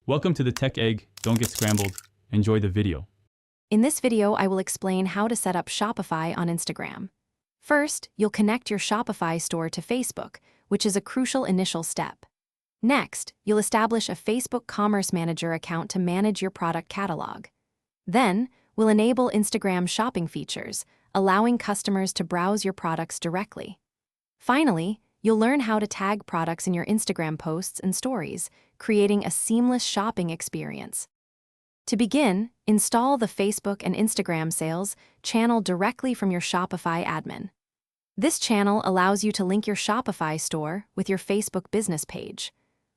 Welcome to the Tech Egg. Don't get scrambled. Enjoy the video. In this video, I will explain how to set up Shopify on Instagram. First, you'll connect your Shopify store to Facebook, which is a crucial initial step. Next, you'll establish a Facebook Commerce Manager account to manage your product catalog. Then, we'll enable Instagram shopping features, allowing customers to browse your products directly. Finally, you'll learn how to tag products in your Instagram posts and stories, creating a seamless shopping experience. To begin, install the Facebook and Instagram sales channel directly from your Shopify admin. This channel allows you to link your Shopify store with your Facebook business page.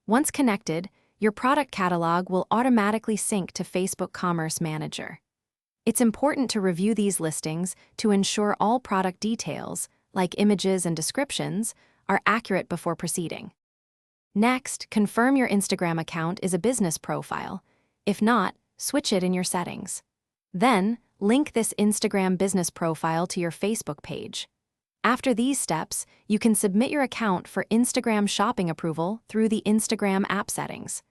Once connected, your product catalog will automatically sync to Facebook Commerce Manager. It's important to review these listings to ensure all product details, like images and descriptions, are accurate before proceeding. Next, confirm your Instagram account is a business profile. If not, switch it in your settings. Then, link this Instagram business profile to your Facebook page. After these steps, you can submit your account for Instagram shopping approval through the Instagram app settings.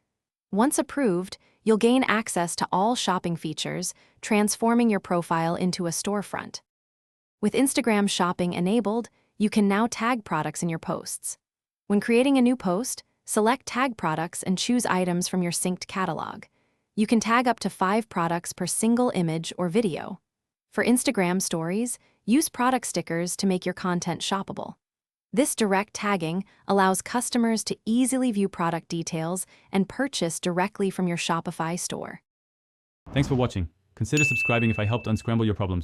Once approved, you'll gain access to all shopping features, transforming your profile into a storefront. With Instagram shopping enabled, you can now tag products in your posts. When creating a new post, select Tag Products and choose items from your synced catalog. You can tag up to 5 products per single image or video. For Instagram stories, use product stickers to make your content shoppable. This direct tagging allows customers to easily view product details and purchase directly from your Shopify store. Thanks for watching. Consider subscribing if I helped unscramble your problems.